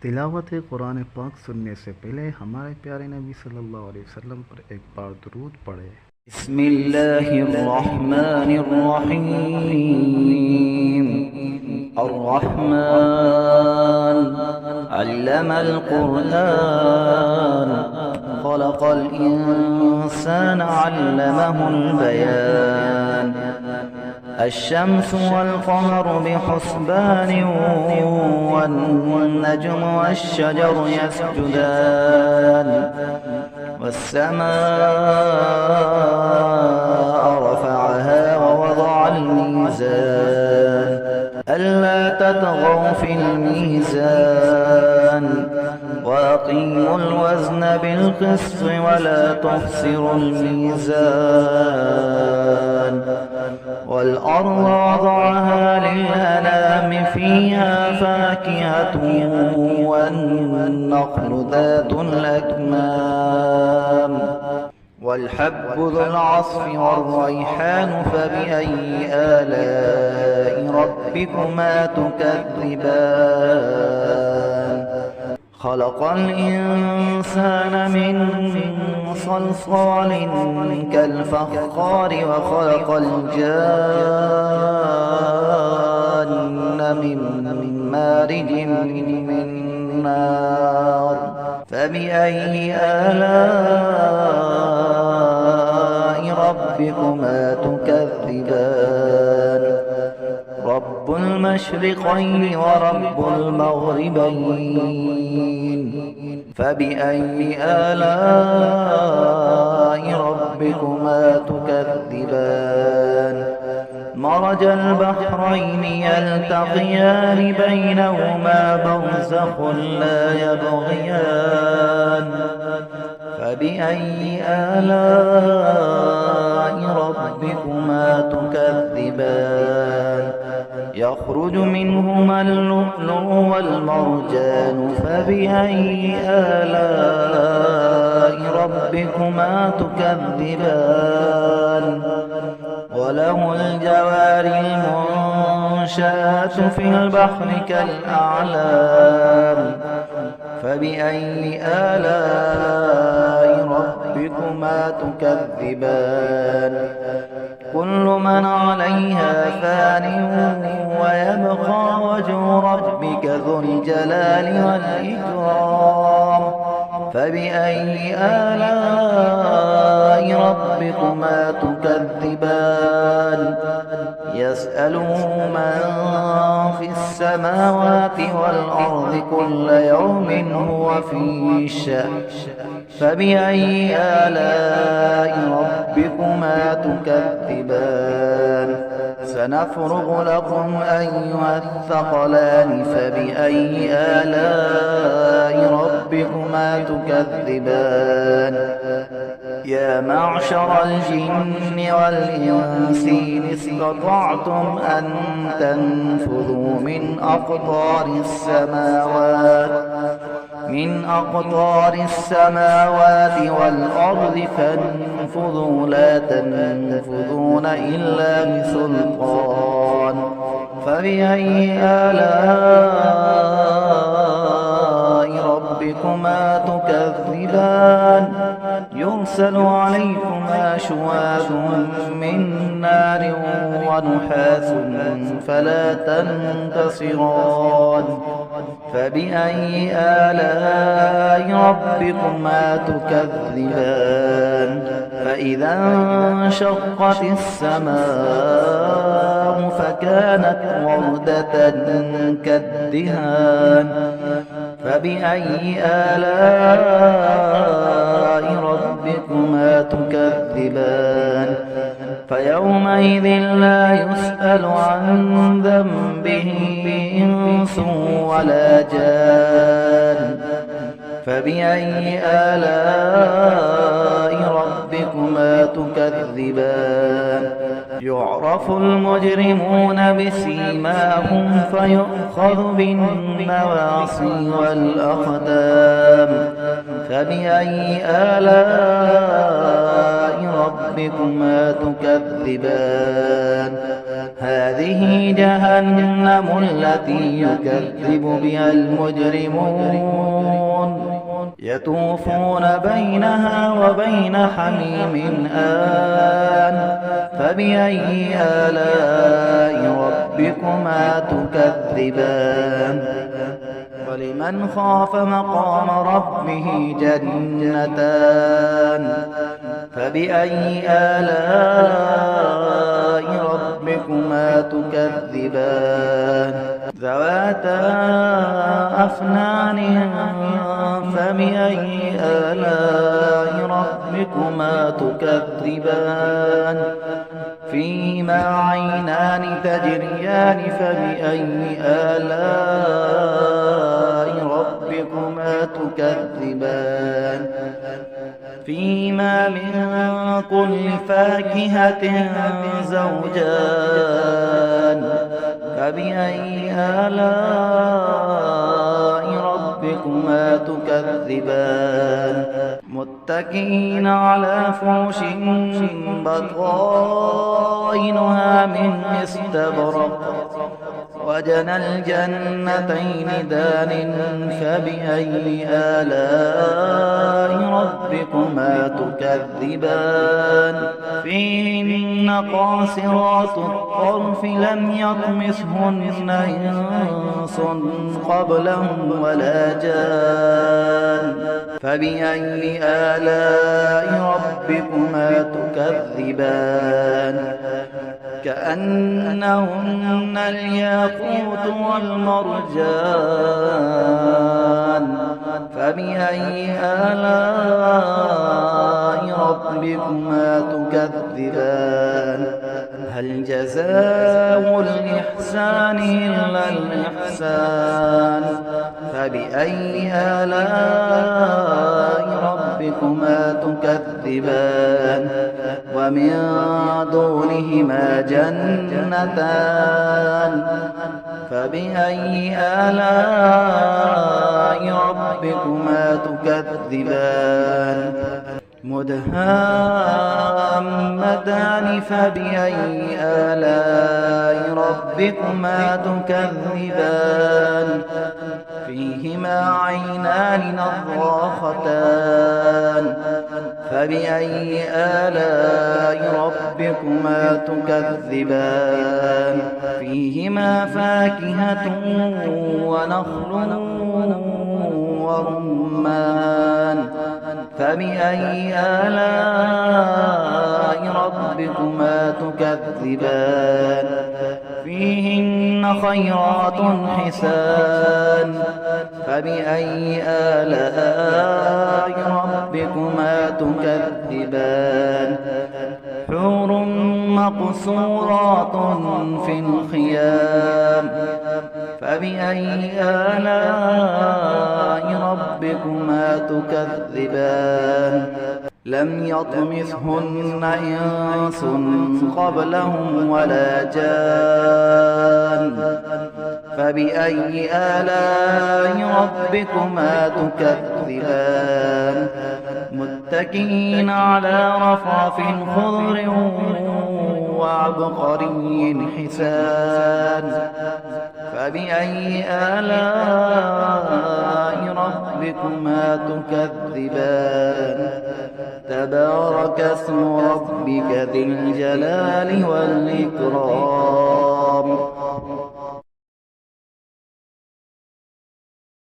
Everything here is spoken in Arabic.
तिलावत कुरान पाक सुनने से पहले हमारे प्यारे नबी सल्लल्लाहु अलैहि वसल्लम पर एक बार दुरूद पढ़े। बिस्मिल्लाहिर्रहमानिर्रहीम। अर्रहमान अल्लमल कुरआन खलक़ल इंसान अल्लमहुल बयान। الشمس والقمر بحسبان والنجم والشجر يسجدان والسماء رفعها ووضع الميزان ألا تطغوا في الميزان وأقيموا الوزن بالقسط ولا تخسروا الميزان والأرض وضعها للأنام فيها فاكهة والنخل ذات الأكمام والحب ذو العصف والريحان فبأي آلاء ربكما تكذبان خلق الإنسان من صلصال كالفخار وخلق الجان من مارج من نار فبأي آلاء ربكما تكذبان رب المشرقين ورب المغربين فبأي آلاء ربكما تكذبان مرج البحرين يلتقيان بينهما برزخ لا يبغيان فبأي آلاء ربكما تكذبان يخرج منهما اللؤلؤ والمرجان فبأي آلاء ربكما تكذبان وله الجوار المنشآت في البحر كالأعلام فبأي آلاء ربكما تكذبان كل من عليها فان ويبقى وجه ربك ذو الجلال والإكرام فبأي آلاء ربكما تكذبان يسأله من في السماوات والأرض كل يوم هو في شأن فبأي آلاء ربكما تكذبان سنفرغ لكم أيها الثقلان فبأي آلاء ربكما تكذبان يا معشر الجن والإنس إن استطعتم أن تنفذوا من أقطار السماوات والأرض فانفذوا لا تنفذون إلا بسلطان فبأي آلاء ربكما تكذبان يرسل عليكما شواظ من نار ونحاس فلا تنتصران فبأي آلاء ربكما تكذبان فإذا انشقت السماء فكانت وردة كالدهان فبأي آلاء ربكما تكذبان فيومئذ لا يسأل عن ذنبه إنس ولا جان فبأي آلاء ربكما تكذبان يعرف المجرمون بسيماهم فيؤخذ بالنواصي والأقدام فبأي آلاء ربكما تكذبان هذه جهنم التي يكذب بها المجرمون يطوفون بينها وبين حميم آن فبأي آلاء ربكما تكذبان ولمن خاف مقام ربه جنتان فبأي آلاء ربكما تكذبان ذواتا أفنان فبأي آلاء ربكما تكذبان فيهما عينان تجريان فبأي آلاء ربكما تكذبان فيهما من كل فاكهة زوجان فبأي آلاء ربكما تكذبان متكئين على فرش بطائنها من استبرق وجنى الجنتين دان فبأي آلاء ربكما تكذبان فيهن قاصرات الطرف لم يطمثهن إنس قبلهم ولا جان فبأي آلاء ربكما تكذبان كأنهن الياقوت والمرجان فبأي آلاء ربكما تكذبان هل جزاء الإحسان إلا الإحسان فبأي آلاء ربكما تكذبان ومن دونهما جنتان فبأي آلاء ربكما تكذبان مدهامتان فبأي آلاء ربكما تكذبان فيهما عينان نضاختان فبأي آلاء ربكما تكذبان فيهما فاكهة ونخل ورمان فبأي آلاء ربكما تكذبان فيهن خيرات حسان فبأي آلاء ربكما تكذبان حور مقصورات في الخيام فبأي آلاء ربكما تكذبان لم يطمثهن إنس قبلهم ولا جان فبأي آلاء ربكما تكذبان متكئين على رفرف خضر وعبقري حسان فبأي آلاء ربكما تكذبان تبارك اسم ربك ذي الجلال والإكرام